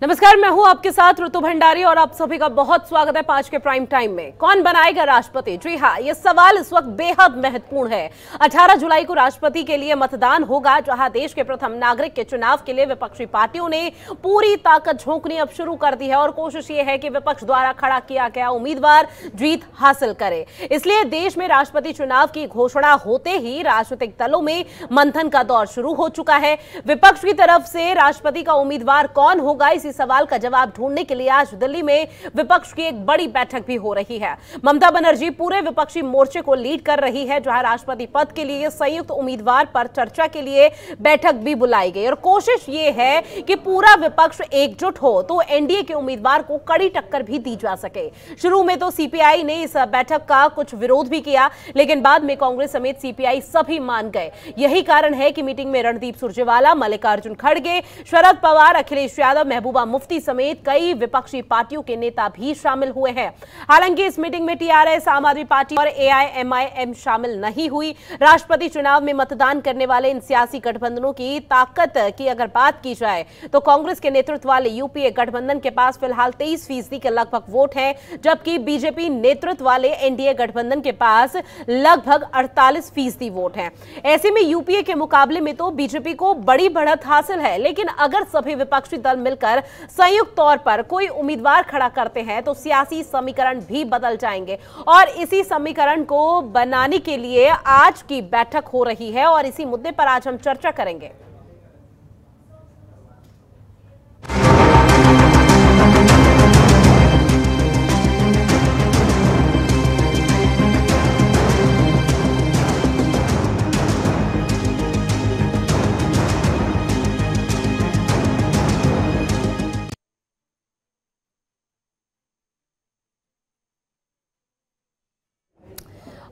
नमस्कार, मैं हूं आपके साथ ऋतु भंडारी और आप सभी का बहुत स्वागत है 5 के प्राइम टाइम में। कौन बनाएगा राष्ट्रपति? जी हां, यह सवाल इस वक्त बेहद महत्वपूर्ण है। 18 जुलाई को राष्ट्रपति के लिए मतदान होगा, जहां देश के प्रथम नागरिक के चुनाव के लिए विपक्षी पार्टियों ने पूरी ताकत झोंकनी अब शुरू कर दी है और कोशिश ये है कि विपक्ष द्वारा खड़ा किया गया उम्मीदवार जीत हासिल करे। इसलिए देश में राष्ट्रपति चुनाव की घोषणा होते ही राजनीतिक दलों में मंथन का दौर शुरू हो चुका है। विपक्ष की तरफ से राष्ट्रपति का उम्मीदवार कौन होगा, इसी सवाल का जवाब ढूंढने के लिए आज दिल्ली में विपक्ष की एक बड़ी बैठक भी हो रही है। ममता बनर्जी पूरे विपक्षी मोर्चे को लीड कर रही है, जहां राष्ट्रपति पद के लिए संयुक्त उम्मीदवार पर चर्चा के लिए बैठक भी बुलाई गई और कोशिश ये है कि पूरा विपक्ष एकजुट हो तो एनडीए के उम्मीदवार को कड़ी टक्कर भी दी जा सके। शुरू में तो सीपीआई ने इस बैठक का कुछ विरोध भी किया, लेकिन बाद में कांग्रेस समेत सीपीआई सभी मान गए। यही कारण है कि मीटिंग में रणदीप सुरजेवाला, मल्लिकार्जुन खड़गे, शरद पवार, अखिलेश यादव, महबूबा मुफ्ती समेत कई विपक्षी पार्टियों के नेता भी शामिल हुए हैं। हालांकि इस मीटिंग में टीआरएस, आम आदमी पार्टी और एआईएमआईएम शामिल नहीं हुई। राष्ट्रपति चुनाव में मतदान करने वाले इन सियासी गठबंधनों की ताकत की अगर बात की जाए तो कांग्रेस के नेतृत्व वाले यूपीए गठबंधन के पास फिलहाल 23% के लगभग वोट है, जबकि बीजेपी नेतृत्व वाले एनडीए गठबंधन के पास लगभग 48% वोट है। ऐसे में यूपीए के मुकाबले में तो बीजेपी को बड़ी बढ़त हासिल है, लेकिन अगर सभी विपक्षी दल मिलकर संयुक्त तौर पर कोई उम्मीदवार खड़ा करते हैं तो सियासी समीकरण भी बदल जाएंगे और इसी समीकरण को बनाने के लिए आज की बैठक हो रही है और इसी मुद्दे पर आज हम चर्चा करेंगे।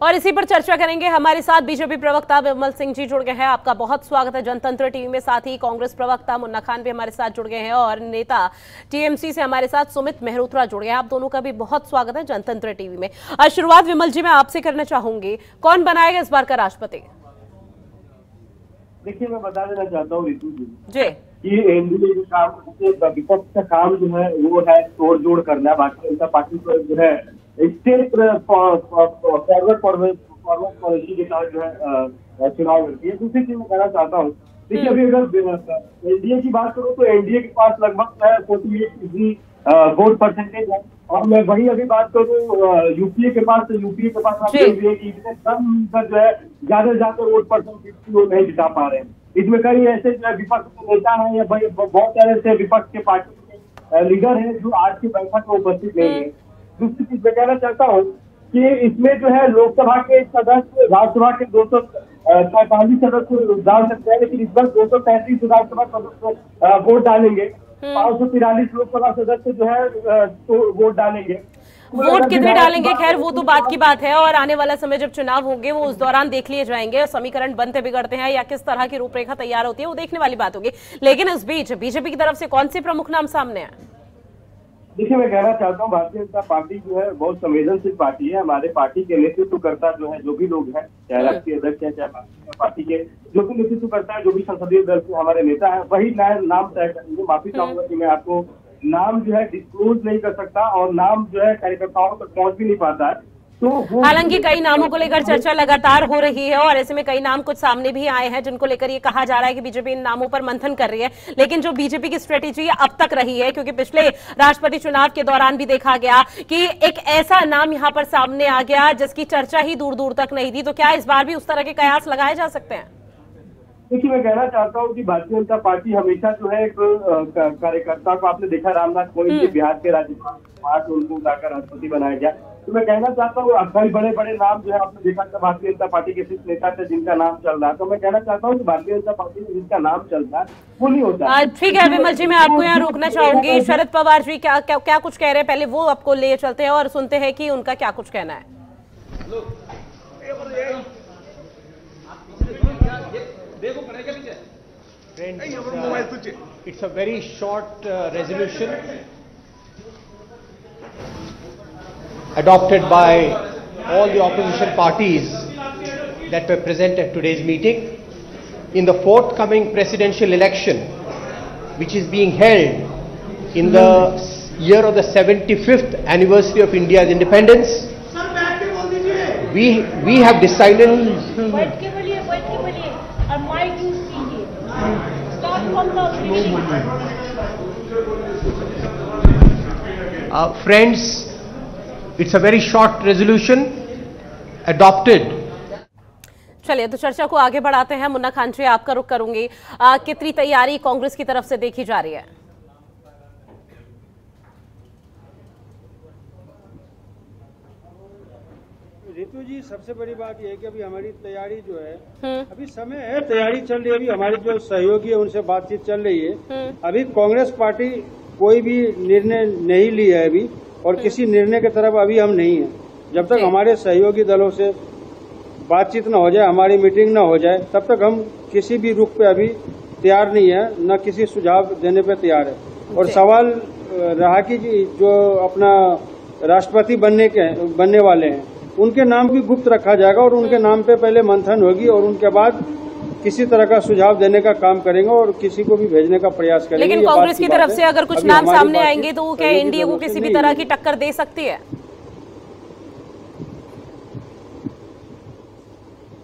और इसी पर चर्चा करेंगे। हमारे साथ बीजेपी प्रवक्ता विमल सिंह जी जुड़ गए हैं, आपका बहुत स्वागत है जनतंत्र टीवी में। साथ ही कांग्रेस प्रवक्ता मुन्ना खान भी हमारे साथ जुड़ गए हैं और नेता टीएमसी से हमारे साथ सुमित मेहरोत्रा जुड़ गए हैं। आप दोनों का भी बहुत स्वागत है जनतंत्र टीवी में। आज शुरुआत विमल जी मैं आपसे करना चाहूंगी, कौन बनाएगा इस बार का राष्ट्रपति? देखिए, मैं बता देना चाहता हूँ ऋतु जी कि एनडीए का काम, विपक्ष का काम जो है वो है तोड़ जोड़ करना। भारतीय जनता पार्टी को जो है स्टेट फॉरवर्ड पॉलिसी के साथ जो है चुनाव लड़ती है। दूसरी चीज मैं कहना चाहता हूँ, देखिए अभी अगर एनडीए की बात करूँ तो एनडीए के पास लगभग 48% वोट परसेंटेज है और मैं वही अभी बात करूँ यूपीए के पास, तो यूपीए के पास आप देखिए कि इतने कम जो है ज्यादा से ज्यादा वोट परसेंटेज वो नहीं जिता पा रहे हैं। इसमें कई ऐसे जो है विपक्ष के नेता हैं या भाई बहुत सारे ऐसे विपक्ष के पार्टी के लीडर हैं जो आज की बैठक में उपस्थित नहीं है। दूसरी चीज मैं कहना चाहता हूँ कि इसमें जो है लोकसभा के सदस्य राज्यसभा के 245 सदस्य डाल सकते हैं, लेकिन इस बार 233 राज्यसभा सदस्य वोट डालेंगे, 543 लोकसभा सदस्य जो है तो वोट डालेंगे। वोट कितने डालेंगे खैर वो तो बात की बात है और आने वाला समय जब चुनाव होंगे वो उस दौरान देख लिए जाएंगे। समीकरण बनते बिगड़ते हैं या किस तरह की रूपरेखा तैयार होती है वो देखने वाली बात होगी। लेकिन इस बीच बीजेपी की तरफ से कौन से प्रमुख नाम सामने आए? देखिए, मैं कहना चाहता हूँ भारतीय जनता पार्टी जो है बहुत संवेदनशील पार्टी है। हमारे पार्टी के नेतृत्वकर्ता जो है, जो भी लोग हैं, चाहे राष्ट्रीय अध्यक्ष है, चाहे पार्टी के जो भी नेतृत्व करता है, जो भी संसदीय दल के हमारे नेता है, वही नाम तय करेंगे। माफी चाहूंगा कि मैं आपको नाम जो है डिस्क्लोज नहीं कर सकता और नाम जो है कार्यकर्ताओं तक पहुंच भी नहीं पाता है। तो हालांकि कई नामों को लेकर चर्चा लगातार हो रही है और ऐसे में कई नाम कुछ सामने भी आए हैं जिनको लेकर ये कहा जा रहा है कि बीजेपी इन नामों पर मंथन कर रही है। लेकिन जो बीजेपी की स्ट्रेटेजी अब तक रही है, क्योंकि पिछले राष्ट्रपति चुनाव के दौरान भी देखा गया कि एक ऐसा नाम यहाँ पर सामने आ गया जिसकी चर्चा ही दूर दूर तक नहीं थी, तो क्या इस बार भी उस तरह के कयास लगाए जा सकते हैं? देखिए, मैं कहना चाहता हूँ कि भारतीय जनता पार्टी हमेशा जो है एक कार्यकर्ता को, आपने देखा रामनाथ कोविंद बिहार के राज्यपाल, उनको लाकर राष्ट्रपति बनाया गया। तो मैं कहना चाहता हूँ कई बड़े बड़े नाम जो है आपने देखा था भारतीय जनता पार्टी के शीर्ष नेता थे जिनका नाम चल रहा है। तो मैं कहना चाहता हूँ कि भारतीय जनता पार्टी में जिनका नाम चल रहा है वो नहीं होता। ठीक है विमल जी, मैं आपको यहाँ रोकना चाहूंगी। शरद पवार जी क्या कुछ कह रहे हैं, पहले वो आपको ले चलते हैं और सुनते हैं कि उनका क्या कुछ कहना है। It's a very short resolution adopted by all the opposition parties that were present at today's meeting. In the forthcoming presidential election, which is being held in the year of the 75th anniversary of India's independence, we have decided. बैठ के बोलिए और mic use कीजिए। Start from the Friends, it's a very short resolution adopted. चलिए तो चर्चा को आगे बढ़ाते हैं। मुन्ना खान जी, आपका रुख करूंगी। कितनी तैयारी कांग्रेस की तरफ से देखी जा रही है? रितु जी, सबसे बड़ी बात यह है कि अभी हमारी तैयारी जो है, अभी समय है, तैयारी चल रही है। अभी हमारी जो सहयोगी है उनसे बातचीत चल रही है। अभी कांग्रेस पार्टी कोई भी निर्णय नहीं ली है अभी, और किसी निर्णय की तरफ अभी हम नहीं है। जब तक हमारे सहयोगी दलों से बातचीत न हो जाए, हमारी मीटिंग न हो जाए, तब तक हम किसी भी रुख पे अभी तैयार नहीं है, न किसी सुझाव देने पे तैयार है। और सवाल रहा कि जो अपना राष्ट्रपति बनने वाले हैं, उनके नाम भी गुप्त रखा जाएगा और उनके नाम पे पहले मंथन होगी और उनके बाद किसी तरह का सुझाव देने का काम करेंगे और किसी को भी भेजने का प्रयास करेंगे। लेकिन कांग्रेस की तरफ से अगर कुछ नाम सामने आएंगे तो वो क्या एनडीए को किसी भी तरह की टक्कर दे सकती है?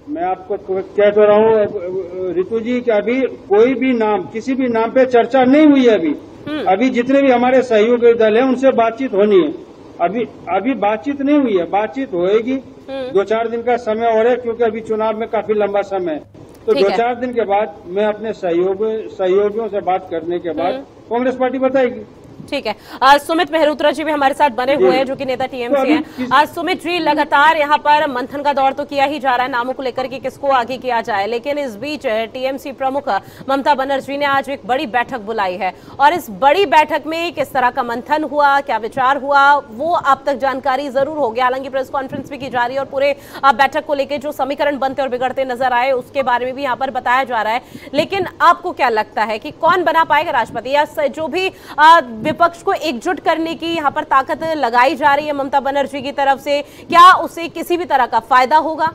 मैं आपको कह तो रहा हूँ रितु जी कि अभी कोई भी नाम, किसी भी नाम पे चर्चा नहीं हुई है। अभी जितने भी हमारे सहयोगी दल हैं उनसे बातचीत होनी है। अभी बातचीत नहीं हुई है, बातचीत होएगी। 2-4 दिन का समय हो रहा है, क्योंकि अभी चुनाव में काफी लंबा समय है। तो 2-4 दिन के बाद मैं अपने सहयोगियों से बात करने के बाद कांग्रेस पार्टी बताएगी। ठीक है। सुमित मेहरोत्रा जी भी हमारे साथ बने हुए हैं, जो कि नेता टीएमसी हैं। सुमित जी, लगातार यहाँ पर मंथन का दौर तो किया ही जा रहा है नामों को लेकर कि किसको आगे किया जाए, लेकिन इस बीच टीएमसी प्रमुख ममता बनर्जी ने आज एक बड़ी बैठक बुलाई है और इस बड़ी बैठक में किस तरह का मंथन हुआ, क्या विचार हुआ, वो आप तक जानकारी जरूर होगी। हालांकि प्रेस कॉन्फ्रेंस भी की जा रही है और पूरे बैठक को लेकर जो समीकरण बनते और बिगड़ते नजर आए उसके बारे में भी यहाँ पर बताया जा रहा है। लेकिन आपको क्या लगता है कि कौन बना पाएगा राष्ट्रपति, या जो भी विपक्ष को एकजुट करने की यहाँ पर ताकत लगाई जा रही है ममता बनर्जी की तरफ से, क्या उसे किसी भी तरह का फायदा होगा?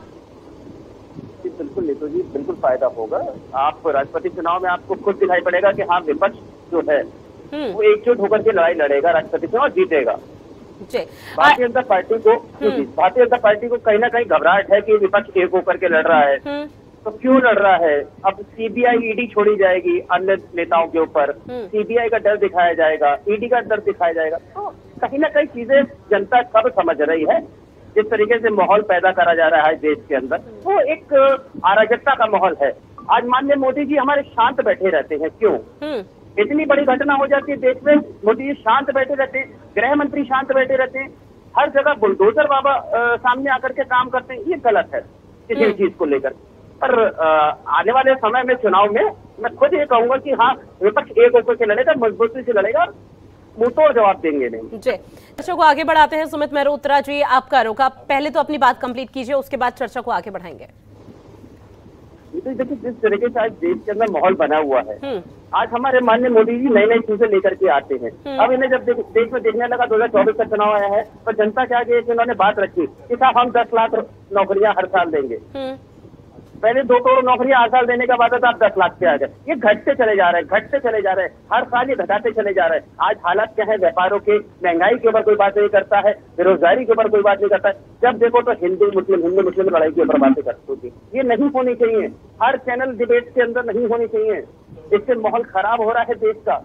बिल्कुल नीतू जी, बिल्कुल फायदा होगा। आप राष्ट्रपति चुनाव में आपको खुद दिखाई पड़ेगा कि हाँ, विपक्ष जो है वो एकजुट होकर के लड़ाई लड़ेगा, राष्ट्रपति चुनाव जीतेगा। भारतीय जनता पार्टी को कहीं ना कहीं घबराहट है कि विपक्ष एक होकर के लड़ रहा है। तो क्यों लड़ रहा है? अब सीबीआई ईडी छोड़ी जाएगी अन्य नेताओं के ऊपर, सीबीआई का डर दिखाया जाएगा, ईडी का डर दिखाया जाएगा। तो कहीं ना कहीं चीजें जनता सब समझ रही है। जिस तरीके से माहौल पैदा करा जा रहा है देश के अंदर, वो एक अराजकता का माहौल है। आज माननीय मोदी जी हमारे शांत बैठे रहते हैं, क्यों? इतनी बड़ी घटना हो जाती है देश में, मोदी जी शांत बैठे रहते हैं, गृह मंत्री शांत बैठे रहते हैं, हर जगह बुलडोजर बाबा सामने आकर के काम करते हैं। ये गलत है किसी भी चीज को लेकर। पर आने वाले समय में चुनाव में मैं खुद ये कहूंगा कि हाँ, विपक्ष एक होकर के लड़ेगा, मजबूती से लड़ेगा, मुंहतोड़ जवाब देंगे नहीं। जी, चर्चा को आगे बढ़ाते हैं। सुमित मेहरोत्रा जी, आपका रुख, आप पहले तो अपनी बात कंप्लीट कीजिए, उसके बाद चर्चा को आगे बढ़ाएंगे। देखिए, जिस तरीके से आज देश के अंदर माहौल बना हुआ है, आज हमारे माननीय मोदी जी नई नई चीजें लेकर के आते हैं। अब इन्हें जब देश में देखने लगा 2024 का चुनाव आया है, तो जनता के आगे इन्होंने बात रखी कि साहब हम 10 लाख नौकरियां हर साल देंगे। पहले 2 करोड़ नौकरियां हर साल देने के बाद आप 10 लाख पे आ गए। ये घटते चले जा रहे हैं, हर साल ये घटाते चले जा रहे हैं। आज हालात क्या है? व्यापारों के, महंगाई के ऊपर कोई बात नहीं करता है, बेरोजगारी के ऊपर कोई बात नहीं करता है। जब देखो तो हिंदू मुस्लिम लड़ाई के ऊपर बातें करती होती। ये नहीं होनी चाहिए, हर चैनल डिबेट के अंदर नहीं होनी चाहिए। इससे माहौल खराब हो रहा है देश का।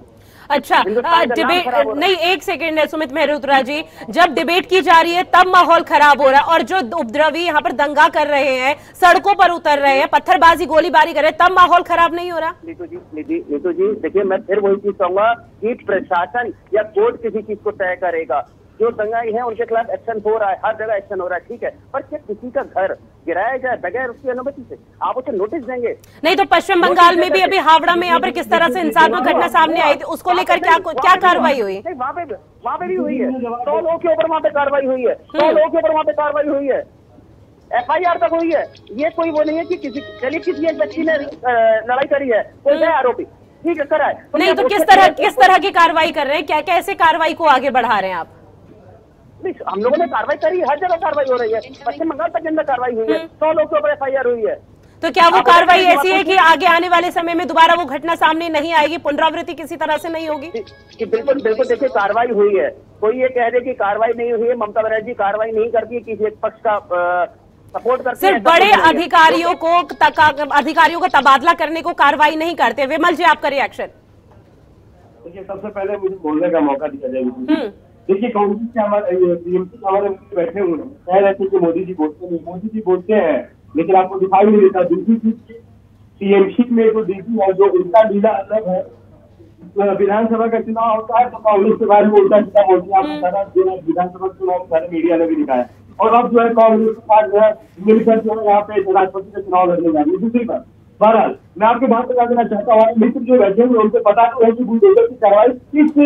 अच्छा, डिबेट नहीं, एक सेकेंड है सुमित मेहरोत्रा जी, जब डिबेट की जा रही है तब माहौल खराब हो रहा है, और जो उपद्रवी यहाँ पर दंगा कर रहे हैं, सड़कों पर उतर रहे हैं, पत्थरबाजी गोलीबारी कर रहे हैं, तब माहौल खराब नहीं हो रहा? नीतू जी देखिए, मैं फिर वही चीज कहूंगा कि प्रशासन या कोर्ट किसी चीज को तय करेगा। जो दंगाई है उनके खिलाफ एक्शन हो रहा है, हर जगह एक्शन हो रहा है, ठीक है, पर क्या किसी का घर गिराया जाए बगैर उसकी अनुमति से? आप उसे नोटिस देंगे? नहीं तो पश्चिम बंगाल में भी अभी हावड़ा में यहाँ पर किस तरह से हिंसात्मक घटना सामने आई थी, उसको लेकर क्या कार्रवाई हुई? वहाँ पे भी हुई है, 100 लोगों के ऊपर वहाँ पे कार्रवाई हुई है, 100 लोगों के ऊपर वहाँ पे कार्रवाई हुई है, FIR तक हुई है। ये कोई वो नहीं है कि किसी एक व्यक्ति ने लड़ाई करी है, कोई है आरोपी, ठीक है, करा है। नहीं तो किस तरह की कार्रवाई कर रहे हैं, क्या कैसे कार्रवाई को आगे बढ़ा रहे हैं आप? हम लोगों ने कार्रवाई करी, हर जगह कार्रवाई हो रही है। पश्चिम बंगाल तक के अंदर कार्रवाई हुई है, 100 लोगों के ऊपर FIR हुई है। तो क्या वो कार्रवाई ऐसी है कि आगे आने वाले समय में दोबारा वो घटना सामने नहीं आएगी, पुनरावृत्ति किसी तरह से नहीं होगी? बिल्कुल बिल्कुल, देखिए कार्रवाई हुई है, कोई ये कह दे कि कार्रवाई नहीं हुई है, ममता बनर्जी कार्रवाई नहीं करती है, किसी एक पक्ष का सपोर्ट करती है। सिर्फ बड़े अधिकारियों को तबादला करने को कार्रवाई नहीं करते। विमल जी, आपका रिएक्शन? देखिए, सबसे पहले मुझे बोलने का मौका दिया जाए। देखिए, कांग्रेस के हमारे बैठे हुए हैं, कह रहे थे कि मोदी जी बोलते नहीं, मोदी जी बोलते हैं लेकिन आपको दिखाई नहीं देता। दूसरी चीज, टीएमसी में जो डीजी है, जो उनका लीला अलग है। विधानसभा का चुनाव होता है तो कांग्रेस के बारे में उल्टा सीधा बोलते हैं, आपको सारा जो है विधानसभा चुनाव सारे मीडिया ने भी दिखाया। और अब जो है कांग्रेस के साथ जो है मिलकर जो है यहाँ पे राष्ट्रपति का चुनाव लड़ने जा रही है। दूसरी बात, बहरहाल मैं आपकी बात बता देना चाहता हूँ, हमारे मित्र जो बैठे हुए उनको पता तो है कि बुलडोजर की कार्रवाई किस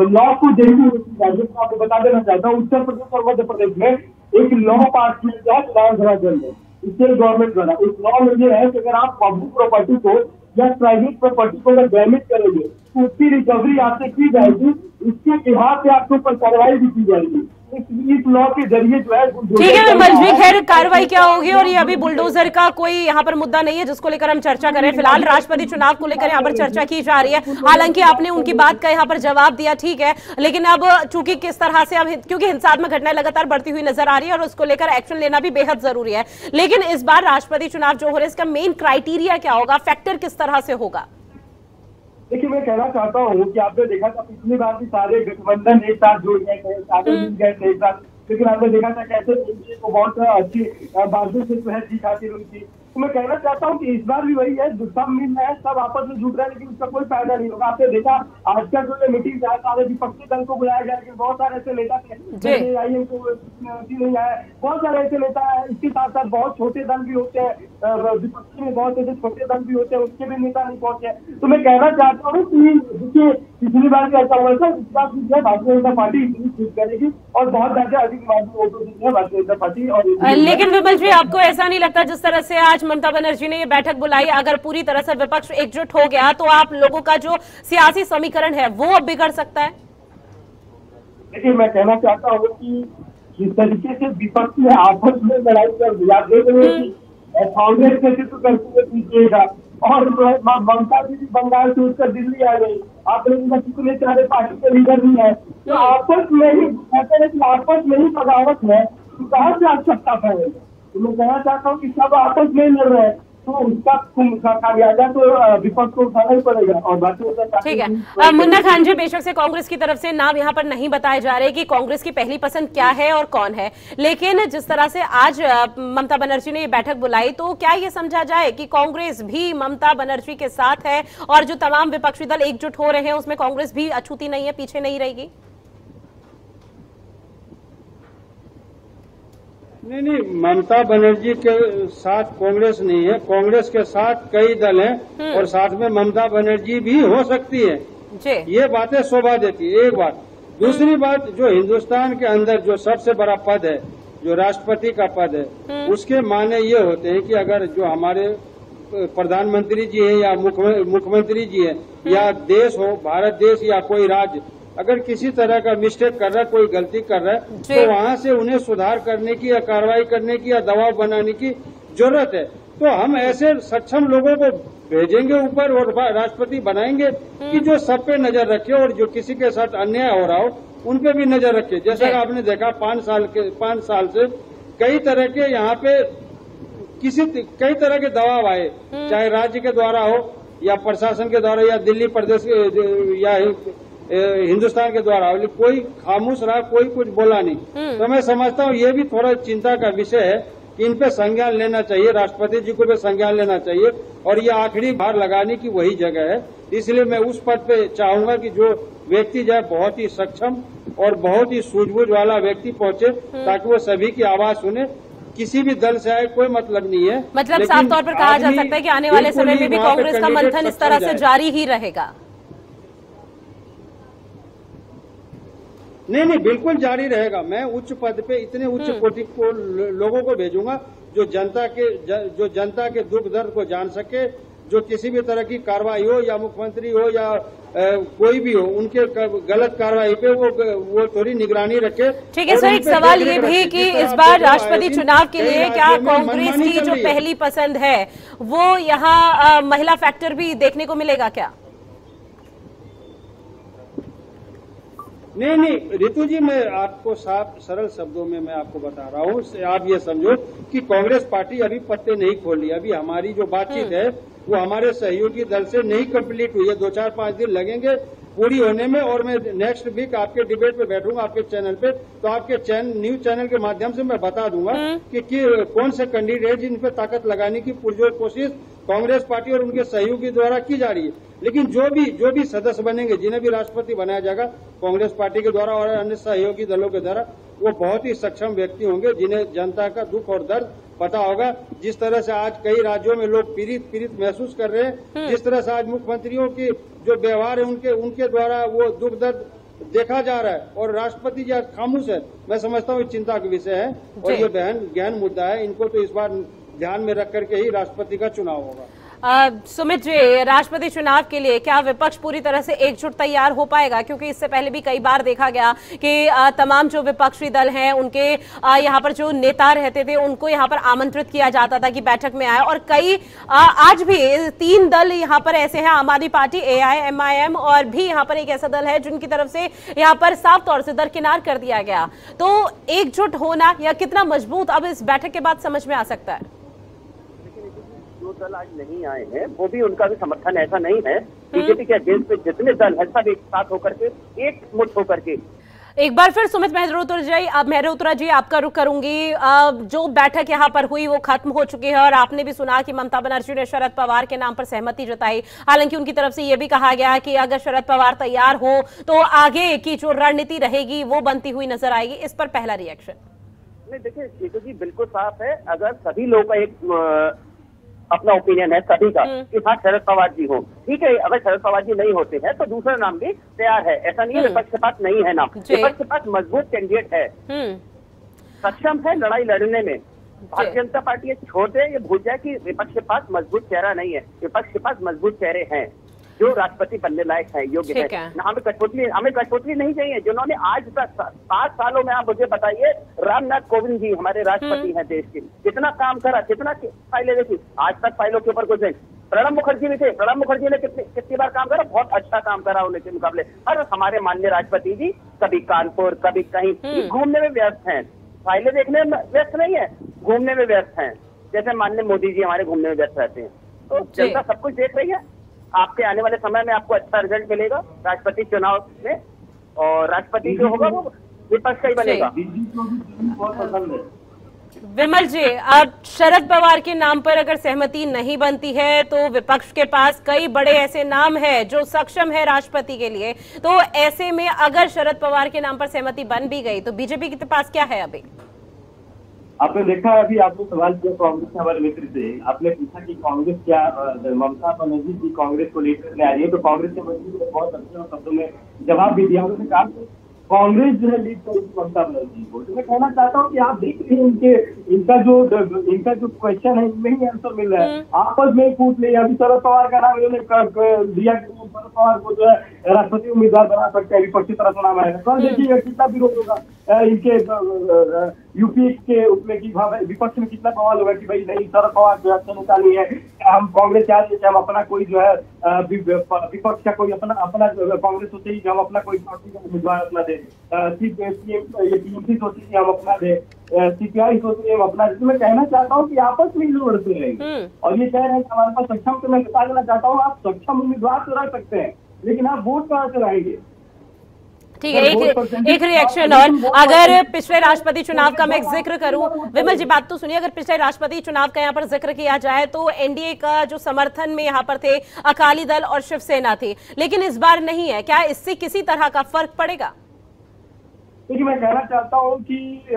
लॉ को जरूरी होती है। आपको बता देना चाहता हूँ, उत्तर प्रदेश और मध्य प्रदेश में एक लॉ पास किया गया विधानसभा के अंदर स्टेट गवर्नमेंट द्वारा। उस लॉ में ये है कि अगर आप पब्लिक प्रॉपर्टी को या प्राइवेट प्रॉपर्टी को अगर डैमेज करेंगे तो उसकी रिकवरी आपसे की जाएगी, इसके बिहार से आपके ऊपर कार्रवाई भी की जाएगी। इस लॉ के जरिए जो है, ठीक है विमल जी, खैर कार्रवाई क्या होगी, और ये अभी बुलडोजर का कोई यहाँ पर मुद्दा नहीं है जिसको लेकर हम चर्चा करें। फिलहाल राष्ट्रपति चुनाव को लेकर यहाँ पर चर्चा की जा रही है। हालांकि आपने उनकी बात का यहाँ पर जवाब दिया, ठीक है, लेकिन अब चूंकि किस तरह से, अब क्योंकि हिंसात्मक घटनाएं लगातार बढ़ती हुई नजर आ रही है और उसको लेकर एक्शन लेना भी बेहद जरूरी है। लेकिन इस बार राष्ट्रपति चुनाव जो हो रहा है, इसका मेन क्राइटेरिया क्या होगा, फैक्टर किस तरह से होगा? देखिए, मैं कहना चाहता हूँ कि आपने देखा था पिछली बार भी सारे गठबंधन एक साथ जुड़ गए थे, सारे मिल गए थे एक साथ, लेकिन आपने देखा था कैसे एनडीए को बहुत अच्छी बाजू से जो है जीत हासिल हुई थी। तो मैं कहना चाहता हूँ कि इस बार भी वही है, सब मिल रहे हैं, सब आपस में जुट रहे हैं, लेकिन उसका कोई फायदा नहीं होगा। आपने देखा आज का जो ये मीटिंग था, सारे विपक्षी दल को बुलाया गया, लेकिन बहुत सारे ऐसे नेता थे AIM को नहीं आया, बहुत सारे ऐसे नेता है। इसके साथ साथ बहुत छोटे दल भी होते हैं, विपक्षी में बहुत ऐसे छोटे दल भी होते हैं, उसके भी नेता नहीं पहुंचे। तो मैं कहना चाहता हूँ कि देखिए, पिछली बार भी ऐसा हुआ था, इस बार भी जो है भारतीय जनता पार्टी इतनी जीत करेगी और बहुत ज्यादा अधिक वोटों से भारतीय जनता पार्टी। और लेकिन विमल जी, आपको ऐसा नहीं लगता जिस तरह से आज ममता बनर्जी ने ये बैठक बुलाई, अगर पूरी तरह से विपक्ष एकजुट हो गया तो आप लोगों का जो सियासी समीकरण है वो अब बिगड़ सकता है? देखिए, मैं कहना चाहता हूँ कि जिस तरीके से विपक्ष में आपस में लड़ाई कर दिया, देख रहे हैं कि कांग्रेस नेतृत्व करते हुए पीछेगा, और ममता जी बंगाल से उठकर दिल्ली आ गई। आप लोग कितने सारे पार्टी के लीडर भी है, तो आपस में ही कहते हैं कि आपस में ही बगावत है, तो कहाँ से आप सत्ता पाएंगे? तो मैं कहना चाहता हूँ कि सब आपस में लड़ रहे हैं, तो उसका खामियाजा तो विपक्ष को उठाना ही पड़ेगा। और बाकी ठीक है, मुन्ना खान जी, बेशक से कांग्रेस की तरफ से नाम यहाँ पर नहीं बताए जा रहे कि कांग्रेस की पहली पसंद क्या है और कौन है, लेकिन जिस तरह से आज ममता बनर्जी ने ये बैठक बुलाई, तो क्या ये समझा जाए कि कांग्रेस भी ममता बनर्जी के साथ है और जो तमाम विपक्षी दल एकजुट हो रहे हैं उसमें कांग्रेस भी अछूती नहीं है, पीछे नहीं रहेगी? नहीं, ममता बनर्जी के साथ कांग्रेस नहीं है, कांग्रेस के साथ कई दल हैं और साथ में ममता बनर्जी भी हो सकती है जी। ये बातें शोभा देती है, एक बात। दूसरी बात, जो हिंदुस्तान के अंदर जो सबसे बड़ा पद है, जो राष्ट्रपति का पद है, उसके माने ये होते हैं कि अगर जो हमारे प्रधानमंत्री जी हैं या मुख्यमंत्री जी हैं या देश हो, भारत देश या कोई राज्य, अगर किसी तरह का मिस्टेक कर रहा है, कोई गलती कर रहा है, तो वहां से उन्हें सुधार करने की या कार्रवाई करने की या दबाव बनाने की जरूरत है। तो हम ऐसे सक्षम लोगों को भेजेंगे ऊपर और राष्ट्रपति बनाएंगे कि जो सब पे नजर रखे और जो किसी के साथ अन्याय हो रहा हो उन पे भी नजर रखे। जैसा कि आपने देखा 5 साल से कई तरह के यहाँ पे कई तरह के दबाव आए, चाहे राज्य के द्वारा हो या प्रशासन के द्वारा या दिल्ली प्रदेश या हिंदुस्तान के द्वारा, कोई खामोश रहा, कोई कुछ बोला नहीं। तो मैं समझता हूँ ये भी थोड़ा चिंता का विषय है कि इन पे संज्ञान लेना चाहिए, राष्ट्रपति जी को भी संज्ञान लेना चाहिए और ये आखिरी बार लगाने की वही जगह है। इसलिए मैं उस पद पे चाहूंगा कि जो व्यक्ति जो है बहुत ही सक्षम और बहुत ही सूझबूझ वाला व्यक्ति पहुंचे, ताकि वो सभी की आवाज सुने। किसी भी दल से आए कोई मतलब नहीं है, मतलब साफ तौर पर कहा जा सकता है कि आने वाले समय में भी कांग्रेस का मंथन इस तरह से जारी ही रहेगा। नहीं, बिल्कुल जारी रहेगा। मैं उच्च पद पे इतने उच्च कोटि को लोगों को भेजूंगा जो जनता के दुख दर्द को जान सके, जो किसी भी तरह की कार्रवाई हो या मुख्यमंत्री हो या कोई भी हो उनके गलत कार्रवाई पे वो थोड़ी निगरानी रखे। ठीक है सर, एक सवाल ये भी कि इस बार राष्ट्रपति चुनाव के लिए क्या कांग्रेस की जो पहली पसंद है वो यहाँ महिला फैक्टर भी देखने को मिलेगा क्या? नहीं रितु जी, मैं आपको साफ सरल शब्दों में मैं आपको बता रहा हूँ। आप ये समझो कि कांग्रेस पार्टी अभी पत्ते नहीं खोली। अभी हमारी जो बातचीत है वो हमारे सहयोगी दल से नहीं कंप्लीट हुई है। 2-4-5 दिन लगेंगे पूरी होने में, और मैं नेक्स्ट वीक आपके डिबेट पे बैठूंगा आपके चैनल पे, तो आपके न्यूज चैनल के माध्यम से मैं बता दूंगा कि कौन से कैंडिडेट जिन पे ताकत लगाने की पुरजोर कोशिश कांग्रेस पार्टी और उनके सहयोगी द्वारा की जा रही है। लेकिन जो भी सदस्य बनेंगे, जिन्हें भी राष्ट्रपति बनाया जाएगा कांग्रेस पार्टी के द्वारा और अन्य सहयोगी दलों के द्वारा, वो बहुत ही सक्षम व्यक्ति होंगे जिन्हें जनता का दुख और दर्द पता होगा। जिस तरह से आज कई राज्यों में लोग पीड़ित महसूस कर रहे हैं, जिस तरह से आज मुख्यमंत्रियों की जो व्यवहार है उनके द्वारा वो दुख दर्द देखा जा रहा है, और राष्ट्रपति जी खामोश है, मैं समझता हूँ चिंता का विषय है और ये गहन मुद्दा है। इनको तो इस बार ध्यान में रख करके ही राष्ट्रपति का चुनाव होगा। सुमित जी, राष्ट्रपति चुनाव के लिए क्या विपक्ष पूरी तरह से एकजुट तैयार हो पाएगा? क्योंकि इससे पहले भी कई बार देखा गया कि तमाम जो विपक्षी दल हैं उनके यहाँ पर जो नेता रहते थे उनको यहाँ पर आमंत्रित किया जाता था कि बैठक में आए, और कई आज भी 3 दल यहाँ पर ऐसे हैं, आम आदमी पार्टी, AIMIM और भी यहाँ पर एक ऐसा दल है जिनकी तरफ से यहाँ पर साफ तौर से दरकिनार कर दिया गया। तो एकजुट होना या कितना मजबूत अब इस बैठक के बाद समझ में आ सकता है? जो दल आज नहीं आए हैं वो भी उनका भी समर्थन ऐसा नहीं है। बीजेपी के अगेंस्ट पे जितने दल हैं सब एक साथ होकर के, एक मुठ होकर के। एक बार फिर सुमित मेहरोत्रा जी आपका रुख करूंगी। जो बैठक यहाँ पर हुई वो खत्म हो चुकी है और आपने भी सुना कि ममता बनर्जी ने शरद पवार के नाम पर सहमति जताई। हालांकि उनकी तरफ से ये भी कहा गया कि अगर शरद पवार तैयार हो तो आगे की जो रणनीति रहेगी वो बनती हुई नजर आएगी। इस पर पहला रिएक्शन? नहीं देखिए जीतू जी, बिल्कुल साफ है। अगर सभी लोगों का एक अपना ओपिनियन है सभी का कि हाँ शरद पवार जी हो, ठीक है। अगर शरद पवार जी नहीं होते हैं तो दूसरा नाम भी तैयार है। ऐसा नहीं है विपक्ष के पास नहीं है नाम, विपक्ष के पास मजबूत कैंडिडेट है, सक्षम है लड़ाई लड़ने में। भारतीय जनता पार्टी ये छोड़ दे, ये भूल जाए कि विपक्ष के पास मजबूत चेहरा नहीं है। विपक्ष के पास मजबूत चेहरे हैं जो राष्ट्रपति बनने लायक है, योग्य है। हमें कठपुतली नहीं चाहिए। जिन्होंने आज तक 5 सालों में, आप मुझे बताइए, रामनाथ कोविंद जी हमारे राष्ट्रपति हैं देश के, कितना काम करा, कितना फाइलें देखी। आज तक फाइलों के ऊपर कुछ नहीं। प्रणब मुखर्जी भी थे, प्रणब मुखर्जी ने कितनी बार काम करा, बहुत अच्छा काम करा उनके मुकाबले। और हमारे माननीय राष्ट्रपति जी कभी कानपुर कभी कहीं घूमने में व्यस्त हैं, फाइलें देखने में व्यस्त नहीं है, घूमने में व्यस्त हैं। जैसे माननीय मोदी जी हमारे घूमने में व्यस्त रहते हैं। तो जनता सब कुछ देख रही है। आपके आने वाले समय में आपको अच्छा रिजल्ट मिलेगा राष्ट्रपति चुनाव में, और राष्ट्रपति जो होगा वो विपक्ष का ही बनेगा। विमल जी, अब शरद पवार के नाम पर अगर सहमति नहीं बनती है तो विपक्ष के पास कई बड़े ऐसे नाम हैं जो सक्षम है राष्ट्रपति के लिए। तो ऐसे में अगर शरद पवार के नाम पर सहमति बन भी गई तो बीजेपी के पास क्या है? अभी आपने देखा, अभी आपने सवाल किया कांग्रेस के हमारे मित्र से, आपने पूछा कि कांग्रेस क्या ममता बनर्जी जी कांग्रेस को लेकर ले आ रही है, तो कांग्रेस के मंत्री ने बहुत अच्छे शब्दों में जवाब भी दिया। उन्होंने कहा कांग्रेस जो है लीड करेगी ममता बनर्जी को। तो मैं कहना चाहता हूँ कि आप देख रहे हैं इनका जो क्वेश्चन है इनमें ही आंसर मिल रहा है। आपस में पूछ ले, अभी शरद पवार का नाम इन्होंने दिया, शरद पवार को जो है राष्ट्रपति उम्मीदवार बना सकते हैं, विपक्षी तरह चुनाव आएगा। कल देखिएगा कितना विरोध होगा इनके यूपी के उसमें की विपक्ष में कितना बवाल होगा कि भाई नहीं, शरद पवार जो अच्छा नेता नहीं है, हम कांग्रेस चाह रही है, हम अपना कोई जो है विपक्ष का कोई अपना कांग्रेस सोचे ही हम अपना कोई पार्टी का उम्मीदवार अपना दे, टीएमसी सोची कि हम अपना दे, CPI सोची हम अपना। मैं कहना चाहता हूँ कि आपस में ही लोग लड़ते रहेंगे और ये कह रहे हैं कि हमारे पास सक्षम, तो मैं बता देना चाहता हूँ आप सक्षम उम्मीदवार तो रख सकते हैं लेकिन आप वोट कहाँ से लाएंगे? ठीक है, एक रिएक्शन। और अगर पिछले राष्ट्रपति चुनाव का मैं जिक्र करूं, विमल जी बात तो सुनिए, अगर पिछले राष्ट्रपति चुनाव का यहाँ पर जिक्र किया जाए तो एनडीए का जो समर्थन में यहाँ पर थे अकाली दल और शिवसेना थी, लेकिन इस बार नहीं है। क्या इससे किसी तरह का फर्क पड़ेगा? देखिए, मैं कहना चाहता हूँ कि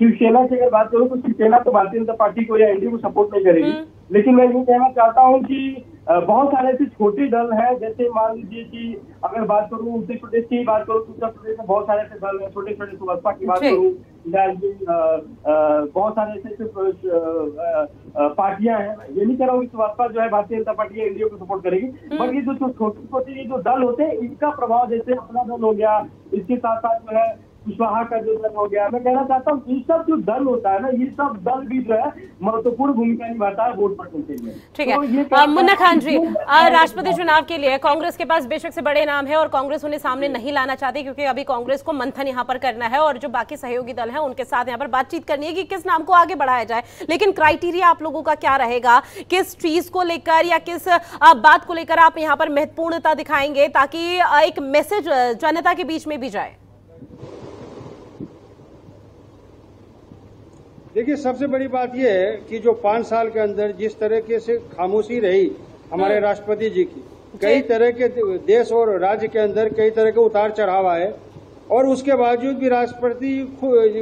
शिवसेना की अगर बात करूँ तो शिवसेना तो भारतीय जनता पार्टी को या एनडीए को सपोर्ट नहीं करेगी, लेकिन मैं ये कहना चाहता हूँ कि बहुत सारे ऐसे छोटे दल हैं, जैसे मान लीजिए कि अगर बात करूं उत्तर प्रदेश की बात करूं तो उत्तर प्रदेश में बहुत सारे ऐसे दल हैं, छोटे छोटे, सुबसपा की बात करूं या बहुत सारे ऐसे पार्टियां हैं। ये नहीं कह रहा हूँ कि सुबसपा जो है भारतीय जनता पार्टी एनडीए को सपोर्ट करेगी, बट ये जो छोटे छोटे जो दल होते हैं इनका प्रभाव, जैसे अपना दल हो गया, इसके साथ साथ जो है कुशवाहा का जो दल हो गया, मैं कहना चाहता हूँ ये सब जो दल होता है ना, ये सब दल भी जो है महत्वपूर्ण भूमिका निभाता है वोट पड़ने के लिए। ठीक है मुन्ना खान जी, राष्ट्रपति चुनाव के लिए कांग्रेस के पास बेशक से बड़े नाम है और कांग्रेस उन्हें सामने नहीं लाना चाहती, क्योंकि अभी कांग्रेस को मंथन यहाँ पर करना है और जो बाकी सहयोगी दल है उनके साथ यहाँ पर बातचीत करनी है कि किस नाम को आगे बढ़ाया जाए। लेकिन क्राइटेरिया आप लोगों का क्या रहेगा, किस चीज को लेकर या किस बात को लेकर आप यहाँ पर महत्वपूर्णता दिखाएंगे ताकि एक मैसेज जनता के बीच में भी जाए? देखिए, सबसे बड़ी बात यह है कि जो 5 साल के अंदर जिस तरीके से खामोशी रही हमारे राष्ट्रपति जी की, कई तरह के देश और राज्य के अंदर कई तरह के उतार चढ़ाव आए और उसके बावजूद भी राष्ट्रपति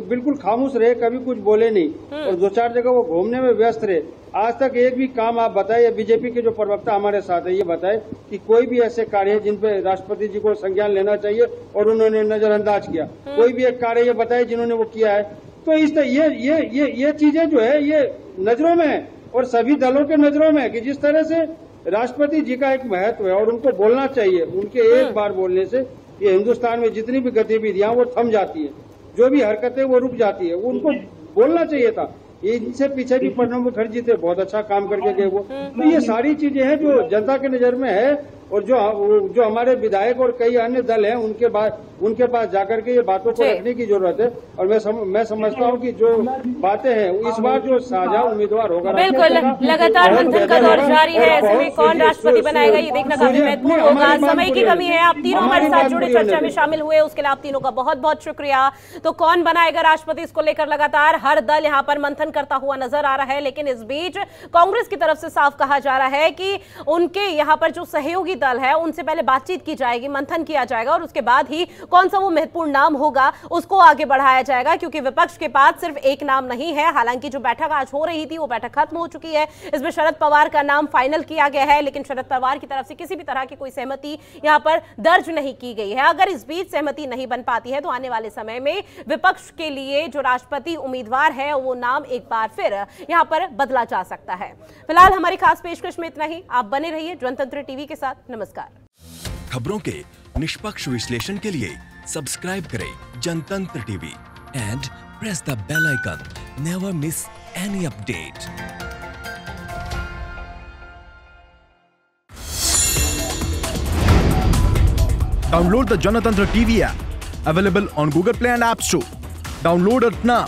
बिल्कुल खामोश रहे, कभी कुछ बोले नहीं और 2-4 जगह वो घूमने में व्यस्त रहे। आज तक एक भी काम आप बताए, बीजेपी के जो प्रवक्ता हमारे साथ है ये बताए कि कोई भी ऐसे कार्य है जिन पे राष्ट्रपति जी को संज्ञान लेना चाहिए और उन्होंने नजरअंदाज किया, कोई भी एक कार्य ये बताए जिन्होंने वो किया है। तो इस तरह ये चीजें जो है ये नजरों में है और सभी दलों के नजरों में है कि जिस तरह से राष्ट्रपति जी का एक महत्व है और उनको बोलना चाहिए, उनके एक बार बोलने से ये हिंदुस्तान में जितनी भी गतिविधियां वो थम जाती है, जो भी हरकतें वो रुक जाती है, वो उनको बोलना चाहिए था। इनसे पीछे भी प्रणब मुखर्जी थे, बहुत अच्छा काम करके गए वो। तो ये सारी चीजें हैं जो जनता के नजर में है और जो हमारे विधायक और कई अन्य दल हैं उनके पास जाकर के ये बातों को रखने की जरूरत है। और मैं समझता हूँ कि जो बातें हैं इस बार जो साझा उम्मीदवार होगा, बिल्कुल लगातार मंथन का दौर जारी है, ऐसे में कौन राष्ट्रपति बनाएगा ये देखना काफी महत्वपूर्ण होगा। समय की कमी है, आप तीनों हमारे साथ जुड़े चर्चा में शामिल हुए, उसके लिए आप तीनों का बहुत बहुत शुक्रिया। तो कौन बनाएगा राष्ट्रपति, इसको लेकर लगातार हर दल यहाँ पर मंथन करता हुआ नजर आ रहा है, लेकिन इस बीच कांग्रेस की तरफ से साफ कहा जा रहा है कि उनके यहाँ पर जो सहयोगी दल है उनसे पहले बातचीत की जाएगी, मंथन किया जाएगा और उसके बाद ही कौन सा वो महत्वपूर्ण नाम होगा उसको आगे बढ़ाया जाएगा, क्योंकि विपक्ष के पास सिर्फ एक नाम नहीं है। हालांकि जो बैठक आज हो रही थी वो बैठक खत्म हो चुकी है, इसमें शरद पवार का नाम फाइनल किया गया है, लेकिन शरद पवार की तरफ से किसी भी तरह की कोई सहमति यहां पर दर्ज नहीं की गई है। अगर इस बीच सहमति नहीं बन पाती है तो आने वाले समय में विपक्ष के लिए जो राष्ट्रपति उम्मीदवार है वो नाम एक बार फिर यहां पर बदला जा सकता है। फिलहाल हमारी खास पेशकश में इतना ही। आप बने रहिए जनतंत्र टीवी के साथ। नमस्कार। खबरों के निष्पक्ष विश्लेषण के लिए सब्सक्राइब करें Janatantra TV and press the bell icon. Never miss any update. Download the Janatantra TV app, available on Google Play and App Store. Download it now.